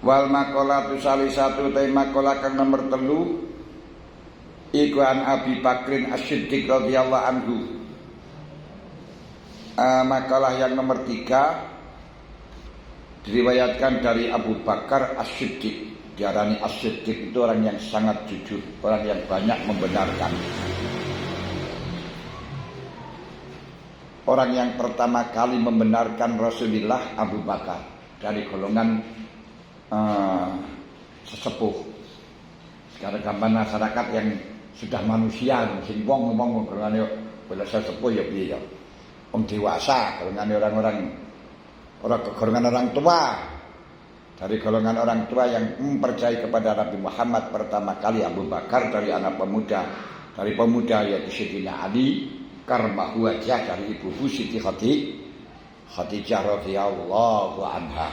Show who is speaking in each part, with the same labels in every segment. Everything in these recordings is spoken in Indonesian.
Speaker 1: Wal maqalatu salisatu tema maqalah kang nomor 3 iku an Abi Bakrin As-Siddiq radhiyallahu anhu. Makalah yang nomor 3 diriwayatkan dari Abu Bakar As-Siddiq. Diarani As-Siddiq itu orang yang sangat jujur, orang yang banyak membenarkan. Orang yang pertama kali membenarkan Rasulullah Abu Bakar dari golongan sesepuh. Sekarang gambar masyarakat yang sudah manusia, sing wong ngomong golongane bela sesepuh ya piye ya. Wong dewasa, golongane orang-orang golongan orang tua. Dari golongan orang tua yang mempercayai kepada Nabi Muhammad pertama kali Abu Bakar dari anak pemuda. Dari pemuda yaitu Sayyidina Ali, karmahu wajah dari ibu Siti Khadijah radhiyallahu anha.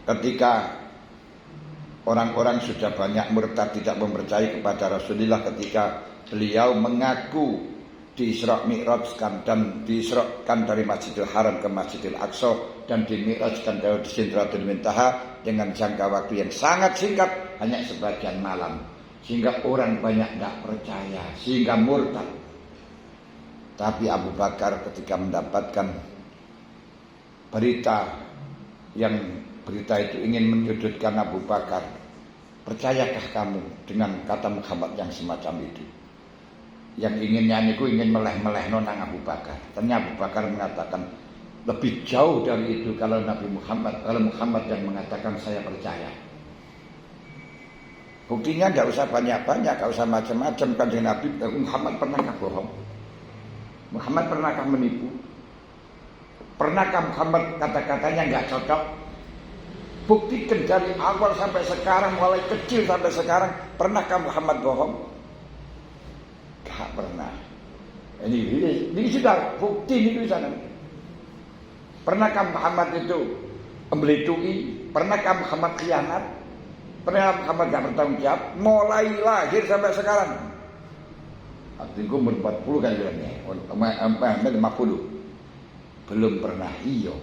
Speaker 1: Ketika orang-orang sudah banyak murtad tidak mempercayai kepada Rasulullah ketika beliau mengaku diisra mi'rajkan dan diisrakan dari Masjidil Haram ke Masjidil Aqsa dan dimi'rajkan dari Sidratul Muntaha dengan jangka waktu yang sangat singkat, hanya sebagian malam, sehingga orang banyak tidak percaya, sehingga murtad. Tapi Abu Bakar ketika mendapatkan berita itu ingin menyudutkan Abu Bakar, percayakah kamu dengan kata Muhammad yang semacam itu? Yang inginnya niku ingin meleh-meleh nonang Abu Bakar. Ternyata Abu Bakar mengatakan lebih jauh dari itu kalau Muhammad yang mengatakan saya percaya. Buktinya enggak usah banyak-banyak, enggak usah macam-macam kan Nabi Muhammad pernahkah bohong? Muhammad pernahkah menipu? Pernahkah Muhammad kata-katanya enggak cocok? Buktikan dari awal sampai sekarang, mulai kecil sampai sekarang, pernahkah Muhammad bohong? Enggak pernah. Ini sudah bukti ini sana. Pernahkah Muhammad itu membelitui? Pernahkah Muhammad khianat? Pernahkah Muhammad enggak bertanggung jawab? Mulai lahir sampai sekarang. Artinya umur 40 kan bilangnya, 50. Belum pernah iyo.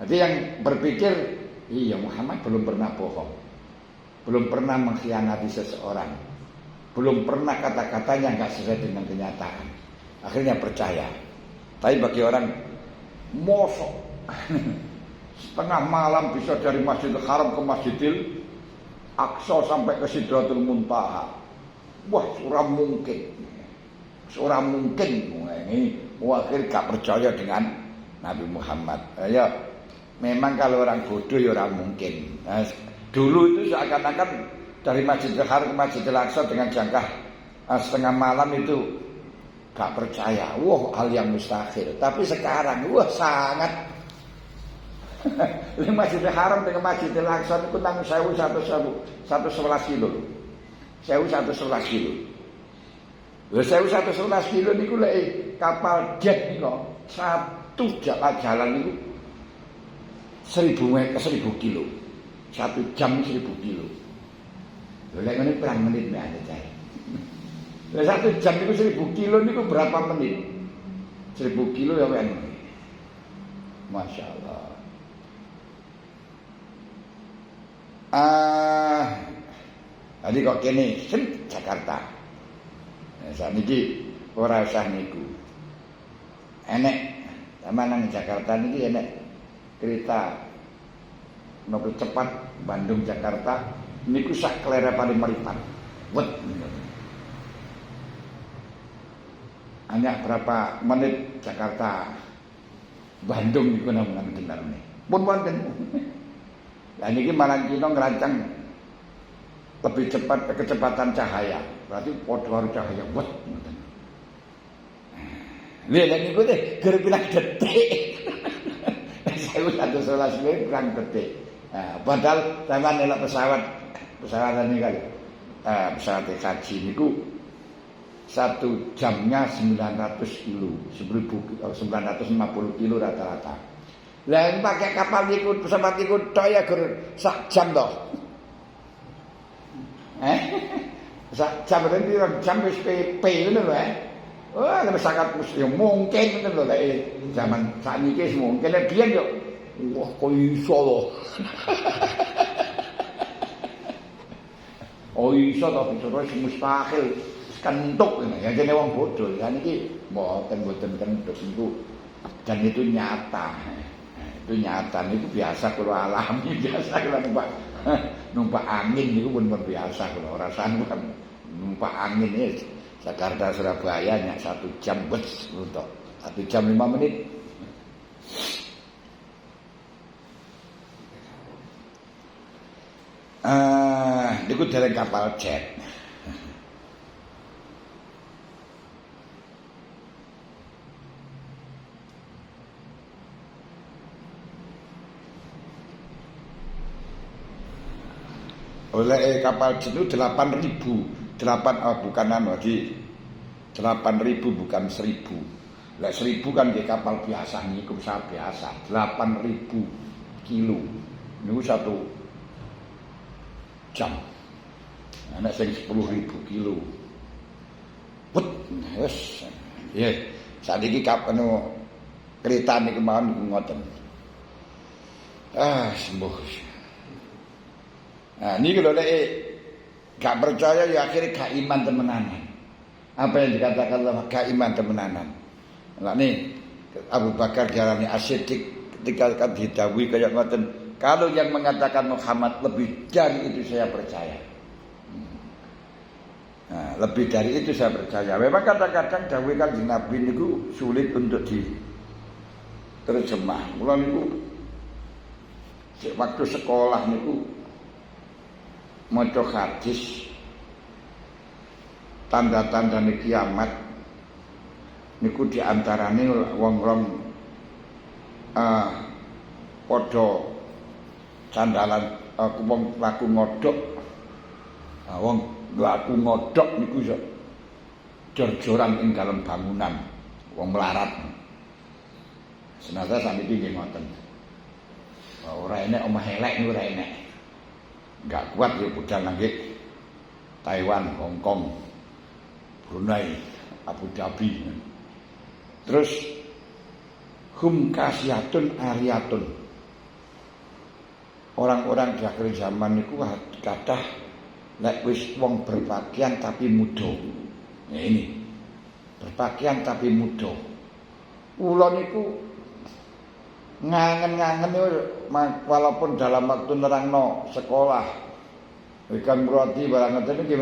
Speaker 1: Nanti yang berpikir, iya Muhammad belum pernah bohong, belum pernah mengkhianati seseorang, belum pernah kata-katanya nggak sesuai dengan kenyataan. Akhirnya percaya. Tapi bagi orang mosok setengah malam bisa dari Masjidil Haram ke Masjidil Aqsa sampai ke Sidratul Muntaha, wah suram mungkin. Ini akhir gak percaya dengan Nabi Muhammad. Ya, memang kalau orang bodoh ya orang mungkin. Nah, dulu itu seakan-akan dari Masjidil Haram ke Masjidil Aqsa dengan jangka setengah malam itu gak percaya. Wah, hal yang mustahil. Tapi sekarang, wah sangat. Masjidil Haram dengan Masjidil Aqsa itu nang 111 kilo. 111 kilo. 111 kilo niku lek kapal jet niku satu jalan niku 1000 kilo. 1 jam 1000 kilo. Lek ngene pirang menit nek ada cah. Lek 1 jam niku 1000 kilo niku berapa menit? 1000 kilo ya kan. Masya Allah. Tadi kok kene Jakarta. Saat ini ora usah niku. Enek sama nang Jakarta niki enek kereta nopo cepat Bandung Jakarta niku sak kelere paling meripat. Wet. Hanya berapa menit Jakarta Bandung niku nang kendaraan. Pun wonten. Lah niki malah kita ngerancang lebih cepat kecepatan cahaya. Berarti podo harus cahaya buat. Lihat niku teh ger pirang detik. 1111 menit pirang detik. Padahal sama nelak pesawat ini kali. Pesawat haji niku 1 jamnya 900 kilo, 950 kilo rata-rata. Lah pakai kapal niku pesawat niku tok ya ger sak jam toh. Sak jam berarti jam wis PP ngono lho Wah, lebih sangat mungkin ngoten lho lek zaman sakniki mungkin lek biyen yo wah kok iso lho. Oh iso to terus mustahil kentuk ya jane wong bodho ya niki mboten kentuk niku dan itu nyata. Itu nyata niku biasa kula alami biasa kula numpak angin niku pun biasa kula rasane numpak angin ya Jakarta Surabaya nya 1 jam wis untuk 1 jam 5 menit. Niku dereng kapal jet. Oleh kapal jet itu 8.000, bukan di 8.000 bukan 1.000. Lek 1.000 kan di kapal biasa niku pesawat biasa, 8.000 kilo. Niku 1 jam. Ana sing 10.000 kilo. Put, wis. Ya, sakniki kapal kereta niku mawon ngoten. Sembuh. Nah, niki lho lek gak percaya ya akhirnya gak iman temenanan. Apa yang dikatakan Allah gak iman temenanan. Lah nih Abu Bakar diarani As-Siddiq ketika didhawuhi kaya ngoten, kalau yang mengatakan Muhammad lebih dari itu saya percaya. Nah, lebih dari itu saya percaya. Memang kadang-kadang dawuh Kanjeng Nabi niku sulit untuk diterjemah. Mula niku waktu sekolah niku maca hadis tanda-tanda kiamat niku diantarane wong-wong padha candalan wong laku ngodhok. Wong laku ngodhok niku iso jor-joran ing dalem bangunan, wong melarat. Senajan sakniki nggih ngoten. Ora enek omah elek niku ora enek. Enggak kuat ya budal nggih. Taiwan, Hong Kong, Brunei, Abu Dhabi. Terus hum kasiyatun ariyatun. Orang-orang di akhir zaman niku kathah lek wis wong berpakaian tapi muda. Nah ini. Berpakaian tapi muda. Kula niku ngangen-ngangen walaupun dalam waktu nerangno sekolah ikan roti barang ngoten iki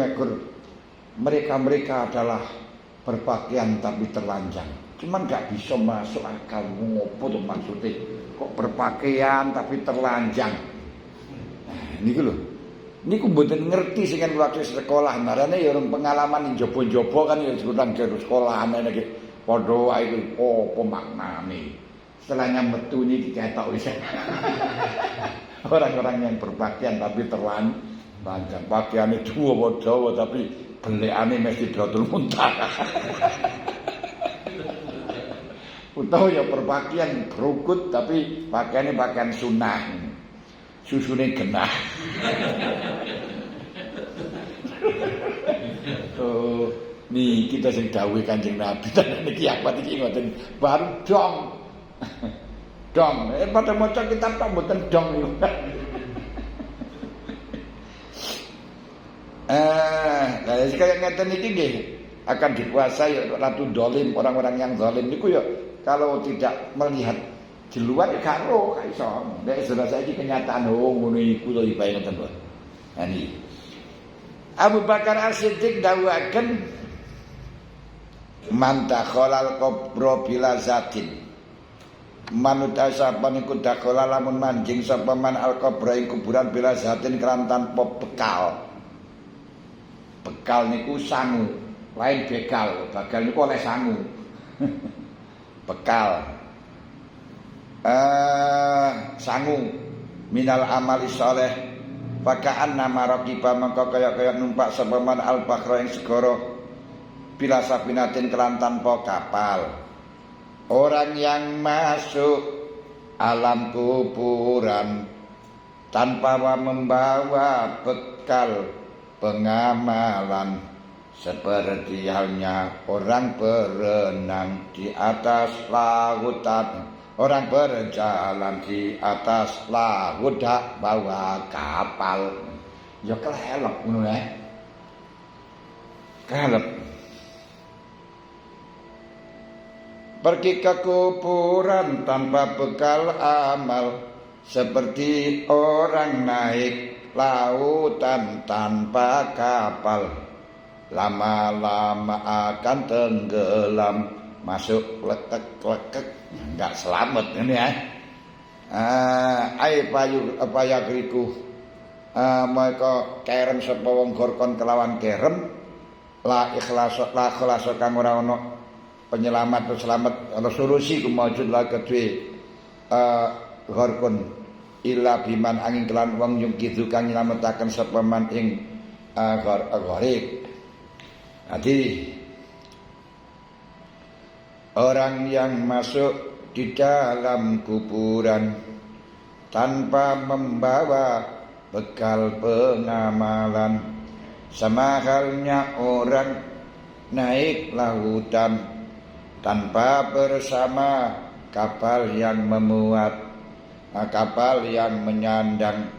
Speaker 1: mereka adalah berpakaian tapi terlanjang. Cuman gak bisa masuk akal ngopo tuh maksudnya kok berpakaian tapi terlanjang. Nah, niku lho. Niku mboten ngerti sing waktu sekolah marane ya pengalaman njaba-njaba kan ya kurang jero sekolahan iki padha wae iku apa maknane. Setelahnya metu ini diketok wis. Orang-orang yang berpakaian tapi terlanjang, pakaiannya dawa tapi belekane mesti Dratul Muntaha. Utawa ya berpakaian berukut tapi pakaiannya pakaian sunnah. Susune genah. Oh, nih kita sing dawuh Kanjeng Nabi tenan iki apa iki ngoten baru dong. Dong, pada maca kitab tak mboten dong niku. Lah kaya ngeten iki nggih akan dikuasai ratu dolim, orang-orang yang zalim niku ya kalau tidak melihat di luar ya gak ro gak iso. Nek sudah saiki kenyataan ngono iku lho ibae ngoten lho. Nah niki Abu Bakar As-Siddiq dawuhaken man takhalal qabra bila zatin. Manut sapa niku dakhala lamun manjing sapa man al-qabra ing kuburan bila zatin kelan tanpa bekal. Bekal niku sangu, lain begal. Begal niku oleh sangu. Bekal. Sangu minal amali saleh. Pakaan nama raqiba mangka kaya numpak sapa man al-bakhra ing segara bila sapinatin kelan tanpa kapal. Orang yang masuk alam kuburan tanpa membawa bekal pengamalan seperti halnya orang berenang di atas lautan, orang berjalan di atas laut dak bawa kapal. Ya kelelep ngono ya. Kelelep. Pergi ke kuburan tanpa bekal amal, seperti orang naik lautan tanpa kapal. Lama-lama akan tenggelam, masuk lekek-lekek, enggak selamat ini ya. Ai payagriku maka kerem sapa wong gorkon kelawan kerem la ikhlas kang ora ana penyelamat ana solusi kumajud la kedue gorkon illa biman angin kelan wong yung kidu kang nyelametaken sapa man ing gharib. Jadi orang yang masuk di dalam kuburan tanpa membawa bekal pengamalan, sama halnya orang naik lautan tanpa bersama kapal yang memuat, kapal yang menyandang,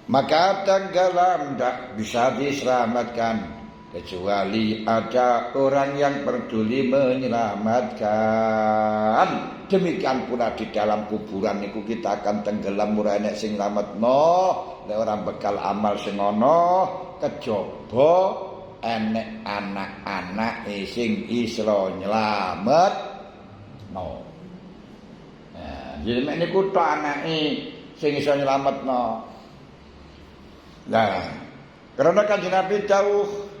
Speaker 1: maka tenggelam tak bisa diselamatkan kecuali ada orang yang peduli menyelamatkan. Demikian pula di dalam kuburan niku kita akan tenggelam ora enek sing nyelametno, lek ora bekal amal sing ana, kejaba enek anak-anak sing iso nyelametno. Nah, jadi mek niku tok anake sing iso nyelametno. Nah, karena Kanjeng Nabi dawuh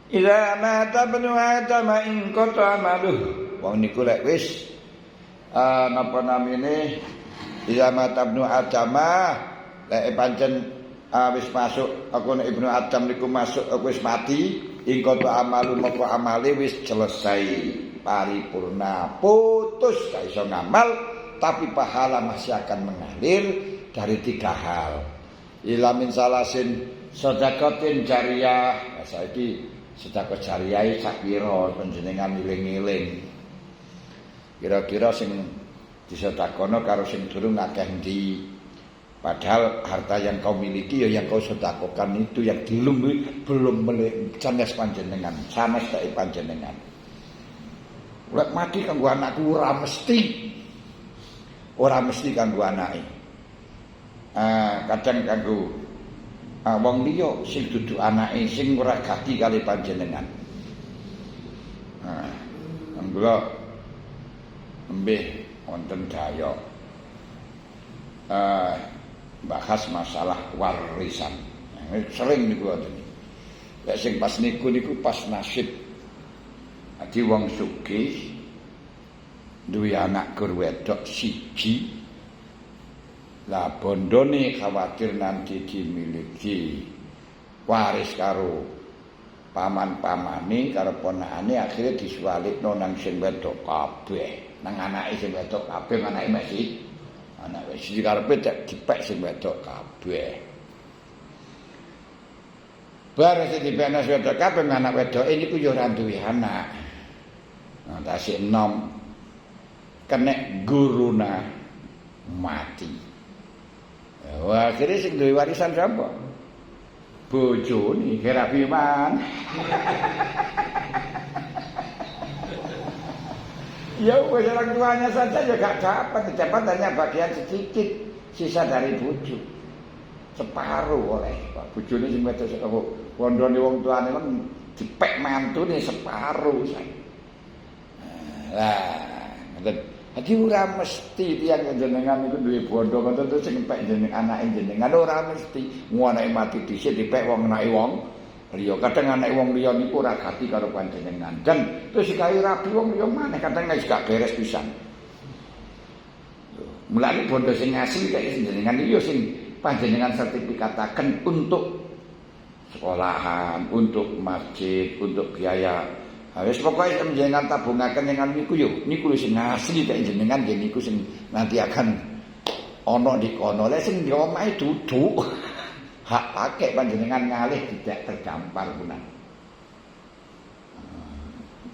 Speaker 1: ila mata banu adam in qata amaluh. Wong niku lek wis napa namine ila mata banu adam lek pancen wis masuk aku nek ibnu adam niku masuk wis mati in qata amalu maka amale wis selesai paripurna putus gak iso ngamal, tapi pahala masih akan mengalir dari 3 hal. Ila min salasin sedekatin jariyah. Saiki sedekah jariyah sak pira panjenengan eling-eling. Kira-kira sing disedekahno karo sing durung akeh ndi. Padahal harta yang kau miliki ya yang kau sedekahkan itu yang belum sanes panjenengan, sanes tak panjenengan. Lek mati kanggo anakku ora mesti. Ora mesti kanggo anake. Kadang kanggo wong liya sing dudu anake sing ora gati kali panjenengan. Kula embih wonten daya bahas masalah warisan. Sering niku wonten. Lek sing pas niku pas nasib. Adi wong sugih duwe anak gur wedok siji. Lah bondone khawatir nanti dimiliki waris karo paman-pamane karo ponakane, akhirnya disuwalikno nang sing wedok kabeh, nang anake sing wedok kabeh, anake mesti anak wis dikarepe tak dipek sing wedok kabeh. Bar sing dipek nang wedok kabeh anak wedoke niku ya ora duwe anak. Nah, tasik enom kenek guruna mati. Wah, akhirnya sing duwe warisan sapa? Bojone kira piman. Ya wis orang tuanya saja ya gak dapat hanya bagian sedikit sisa dari bojo. Separuh oleh bojone sing wedok saka wondone wong tuane men dipek mantune separuh sae. Lah, ngoten. Jadi ora mesti tiyang jenengan niku duwe bondo ngoten terus sing pek jeneng anake jenengan ora mesti. Anake mati dhisik dipek wong anake wong liya. Kadang anake wong liya niku ora gati karo panjenengan. Dan terus sikae rabi wong liya maneh kadang wis gak beres pisan. Mulane bondo sing asli kaya jenengan iki yo sing panjenengan sertifikataken untuk sekolahan, untuk masjid, untuk biaya. Wis pokoke jenengan tabungaken jenengan niku yo niku sing asli kaya jenengan nggih niku sing nanti akan ana di kono. Lek sing diomahe duduk hak pakai panjenengan ngalih tidak terdampar punan.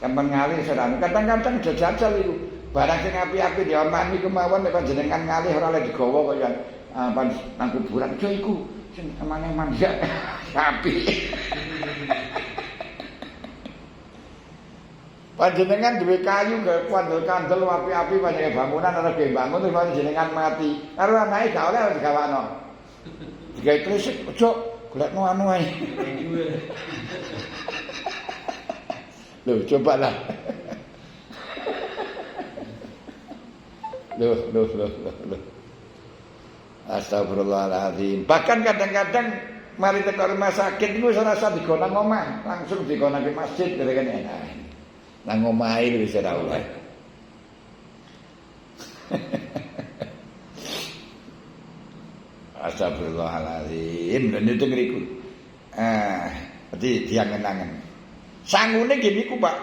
Speaker 1: Sampeyan ngalih serane. Kadang-kadang jajal iku. Barang sing api-api diomani kemawon nek panjenengan ngalih ora oleh digawa kaya nang kuburan yo iku sing emane manja api. Panjenengan duwe kayu gawe kandel api-api panjenengan bangunan ora ge bangun terus panjenengan mati. Karo anake gak oleh digawakno. Digawe krisik ojo golekno anu ae. Loh, cobalah. Loh. Astagfirullahaladzim. Bahkan kadang-kadang mari teko rumah sakit niku ora usah digonang omah, langsung digonang ke masjid kira-kira enak. Nang omahe wis ora oleh. Astagfirullahaladzim. Lha niku ngriku. Dadi diangen-angen. Sangune gini ku Pak.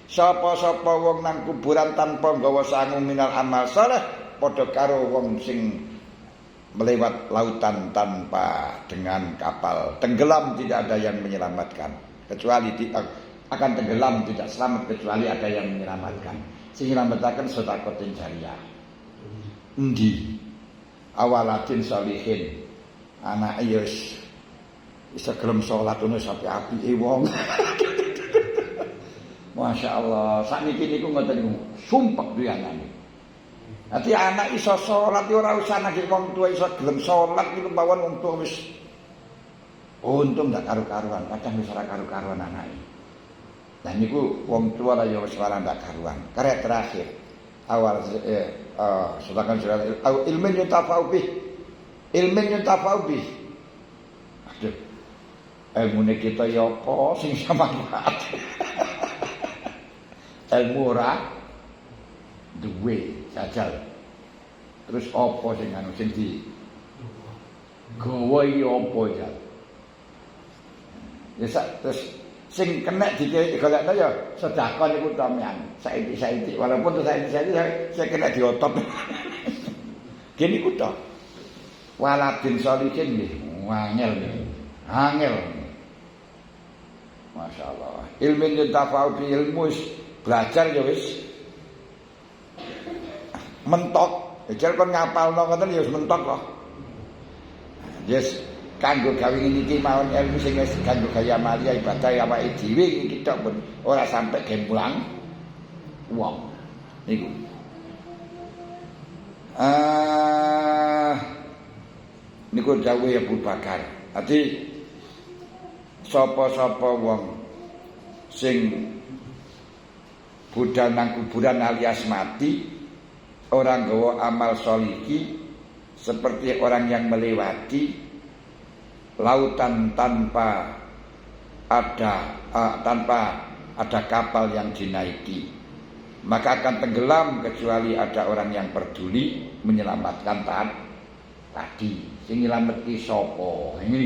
Speaker 1: Sapa-sapa wong nang kuburan tanpa nggawa sangu minal amal saleh padha karo wong sing melewat lautan tanpa dengan kapal tenggelam, tidak ada yang menyelamatkan kecuali akan tenggelam, tidak selamat kecuali ada yang menyelamatkan. Sing nyelametake sedekah jariyah. Endi awalatin salihin anak wis iso gelem salat ngono sampe apike wong. Masya Allah, sakniki niku ngoten niku sumpek dianane. Dadi anak iso salat ora usah nang wong tuwa iso gelem salat niku mawon wong tuwa wis untung gak karu-karuan, kadang wis ora karu-karuan anake. Lah niku wong tuwa ya wis ora ndak karuan. Karek terakhir awal sedangkan ilmin yutafau bih. Aduh. Ilmune kita ya apa sing manfaat. Ilmu ora duwe jajal. Terus apa sing anu sing di gawa iki apa ya? Ya terus sing kena digolekno ya sedekah niku sampean. Saiki walaupun saiki saya kena diotot. Gini ku to. Waladin sholihin nggih, angel. Masya Allah. Ilmin yuntafa'u bi ilmu belajar ya wis mentok. Jar kon ngapalno ngoten ya wis mentok kok. Yes, kanggo gawe ngene iki mawon ilmu sing wis kanggo gaya malia ibadah awake dhewe iki tok pun ora sampe gemulang wong. Niku. Niku dawuh Abu Bakar. Dadi sapa-sapa wong sing budal nang kuburan alias mati, orang gawa amal soliki seperti orang yang melewati lautan tanpa ada kapal yang dinaiki, maka akan tenggelam kecuali ada orang yang peduli menyelamatkan tadi. Sing nyelametki sapa? Ini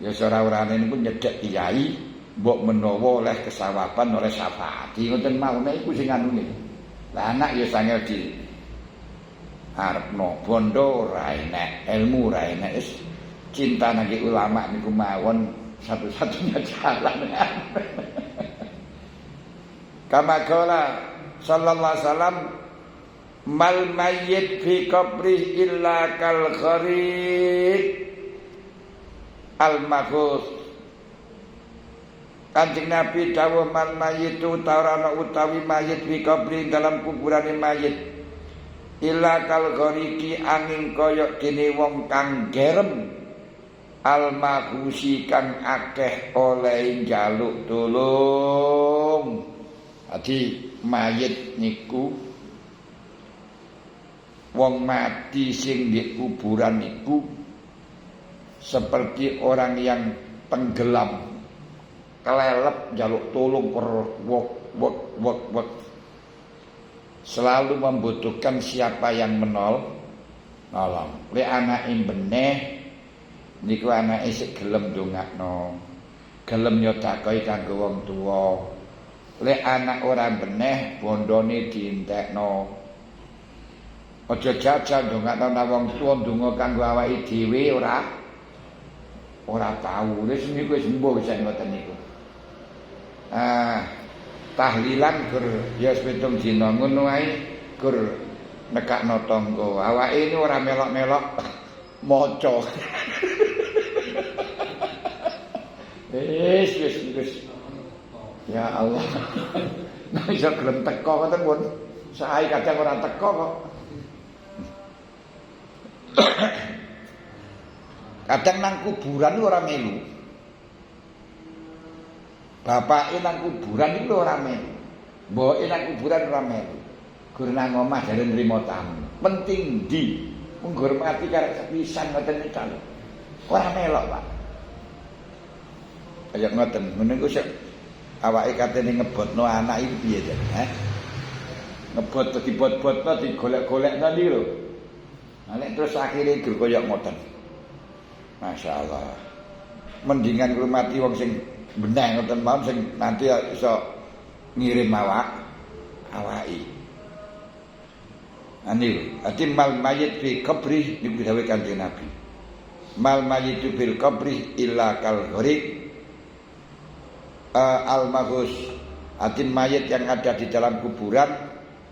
Speaker 1: ya ora-orane niku nyedhek kiai mbok menawa oleh kesawaban oleh syafaat. Ngoten mawon iku sing anune. Lah anak ya sangel di arepno bondo ora enek, ilmu ora enek, cinta nang ulama niku mawon satu-satunya jalan. Kama qala sallallahu alaihi wasallam mal mayyit fi qabri illa kal gharid al maghus. Kanjeng Nabi dawuh mal mayyitu taurana utawi mayit fi qabri dalam kuburane mayit illa kal ghariki angin kaya dene wong kang gerem al maghusi kang akeh oleh njaluk tulung. Dadi mayit niku wong mati sing di kuburan niku seperti orang yang tenggelam, kelelep jaluk tolong wok selalu membutuhkan siapa yang nolong. Le anake beneh niku anake sik gelem ndongakno, gelem nyodakoi kanggo wong tuwa. Le anak ora beneh bondone dientekno. Aja jajal ndongakno nang wong tuwa ndonga kanggo awake dhewe ora tahu. Wis niku wis mbuh wis ngoten niku. tahlilan gur ya sepitung dina ngono ae gur nekakno tangga. Awake ini ora melok-melok maca. Wis. Ya Allah. Nek iso gelem teko ngoten pun sae kadang ora teko kok. Kadang nang kuburan ora melu. Bapake nang kuburan iku ora melu. Mboke nang kuburan ora melu. Gur nang omah jare nrimo tamu. Penting ndi menghormati karek sepisan ngoten niku. Ora melok, Pak. Kaya ngoten, menunggu sik awake katene ngebotno anak iki piye to, Ngebot dibot-botno digolek-golekno iki lho. Nek terus akhire gur kaya ngoten. Masyaallah. Mendingan ngurmati wong sing beneh ngoten mawon sing nanti iso ngirim awake. Ani ati mal mayit fi qabri niku dawuh Kanjeng Nabi. Mal mayitu fil qabri illa kal gharik al-mahus. Atin mayit yang ada di dalam kuburan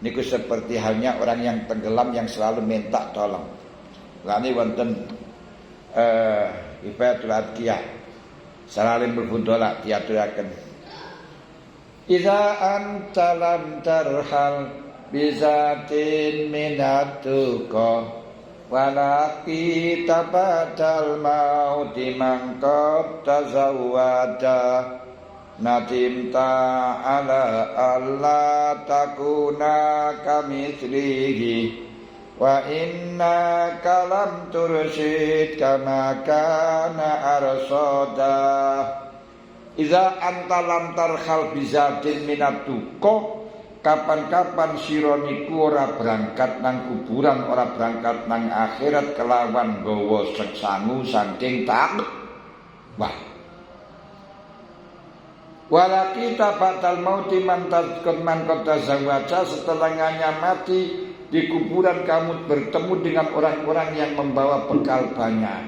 Speaker 1: niku seperti halnya orang yang tenggelam yang selalu minta tolong. Lani wonten Ibadatul Adqiyah Salalim berbundola diaturaken. Iza anta lam tarhal bizatin minatuka walaki tabadal mauti mangkab tazawwada natimta ala Allah takuna kamitslihi wa inna kalam tursyid kama kana arsada. Iza anta lam tarhal bizatin minatuka, kapan-kapan sira niku ora berangkat nang kuburan, ora berangkat nang akhirat kelawan gawa seksangu saking tak. Wah. Walaki tabatal mauti mantazkun man kota zawaja, setelahnya mati di kuburan kamu bertemu dengan orang-orang yang membawa bekal banyak,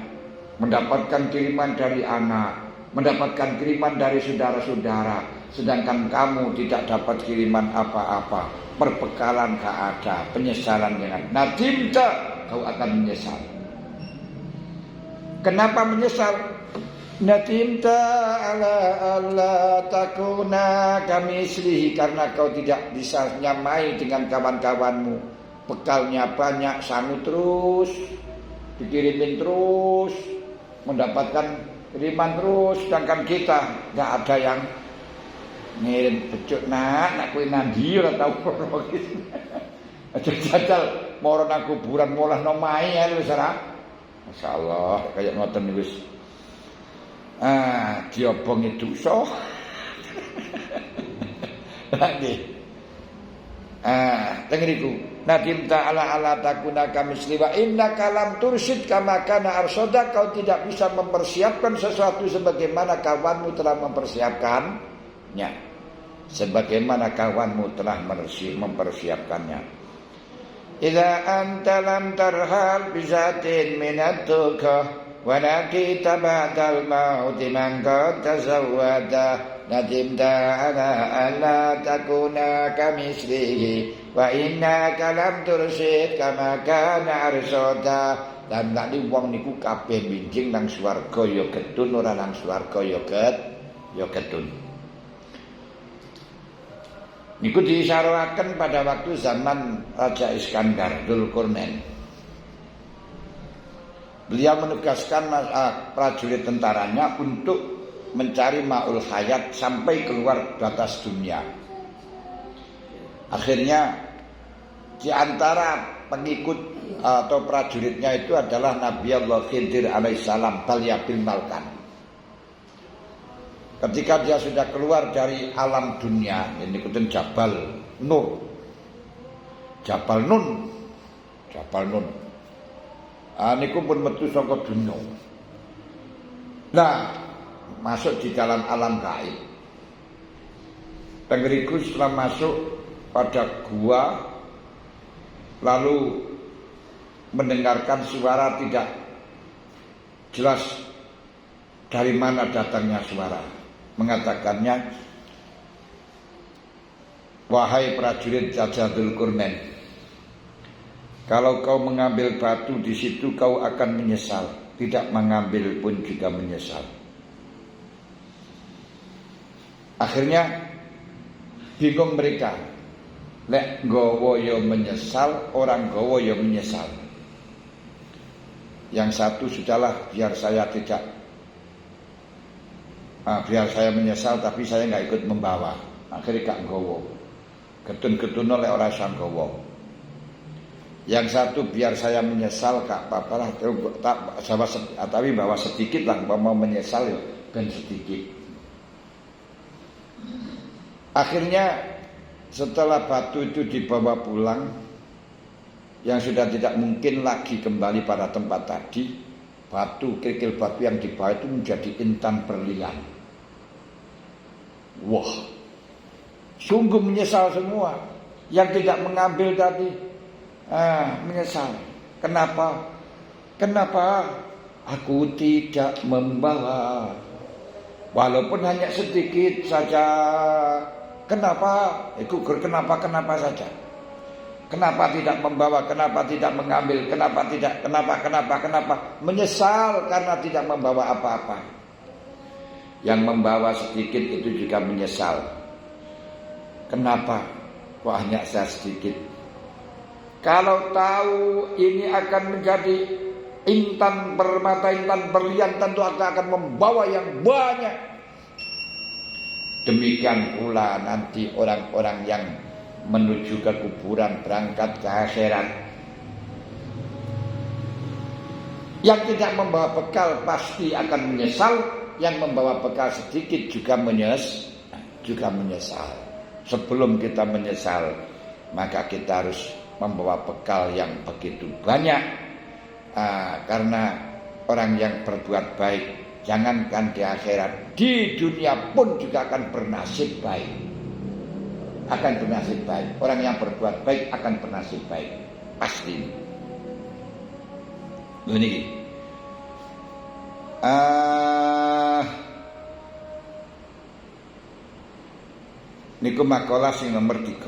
Speaker 1: mendapatkan kiriman dari anak, mendapatkan kiriman dari saudara-saudara, sedangkan kamu tidak dapat kiriman apa-apa, perbekalan gak ada, penyesalan dengan nadimta, kau akan menyesal. Kenapa menyesal? Nadimta ala Allah takuna kamislihi, karena kau tidak bisa nyamai dengan kawan-kawanmu, bekalnya banyak, sangu terus, dikirimin terus, mendapatkan kiriman terus, sedangkan kita nggak ada yang ngirim becuk nak kowe nandi ora tau ora gitu. Aja jajal moro nang kuburan molah nomahe ya wis ora. Masyaallah kaya ngoten wis. Diobongi dosa. Lagi. Tengeriku. Nadim ta'ala takuna kamisli wa inna kalam tursyid kama kana arsoda, kau tidak bisa mempersiapkan sesuatu sebagaimana kawanmu telah mempersiapkannya. Sebagaimana kawanmu telah mempersiapkannya. Idza anta lam tarhal bizatin minatuka walaki tabadal mauti man qad tazawwada nadimta ala alla takuna kamislihi wa inna kalam tursyid kama kana arsoda. Dan tadi wong niku kabeh minjing nang swarga ya gedun, ora nang swarga ya gedun. Niku diisyarahaken pada waktu zaman Raja Iskandar Dzulqarnain. Beliau menugaskan prajurit tentaranya untuk mencari ma'ul hayat sampai keluar batas dunia. Akhirnya di antara pengikut atau prajuritnya itu adalah Nabi Allah Khidir alaihissalam Balyabil Malkan. Ketika dia sudah keluar dari alam dunia, ini ikutin Jabal Nur. Jabal Nun. Niku pun metu saka dunya. Nah, masuk di dalam alam gaib. Tengeriku setelah masuk pada gua, lalu mendengarkan suara tidak jelas dari mana datangnya suara. Mengatakannya, Wahai prajurit Dzul Qarnain, kalau kau mengambil batu di situ kau akan menyesal, tidak mengambil pun juga menyesal. Akhirnya bingung mereka. Lek gowo yo menyesal, orang gowo yo menyesal. Yang satu sudahlah, biar saya menyesal tapi saya nggak ikut membawa. Akhirnya gak gowo. Ketun-ketun oleh orang sang gowo. Yang satu biar saya menyesal gak apa-apa lah, tapi bawa sedikit lah, mau menyesal ya dan sedikit. Akhirnya setelah batu itu dibawa pulang, yang sudah tidak mungkin lagi kembali pada tempat tadi, kerikil batu yang dibawa itu menjadi intan berlian. Wah, sungguh menyesal semua. Yang tidak mengambil tadi menyesal. Kenapa? Aku tidak membawa, walaupun hanya sedikit saja. Kenapa saja? Kenapa tidak membawa? Kenapa tidak mengambil? Kenapa? Menyesal karena tidak membawa apa-apa. Yang membawa sedikit itu juga menyesal. Kenapa? Kok hanya saya sedikit? Kalau tahu ini akan menjadi intan permata, intan berlian, tentu akan membawa yang banyak. Demikian pula nanti orang-orang yang menuju ke kuburan, berangkat ke akhirat, yang tidak membawa bekal pasti akan menyesal. Yang membawa bekal sedikit juga menyesal. Sebelum kita menyesal, maka kita harus membawa bekal yang begitu banyak. Karena orang yang berbuat baik, jangankan di akhirat, di dunia pun juga akan bernasib baik. Orang yang berbuat baik akan bernasib baik, pasti. Ini niku makalah sing nomor 3.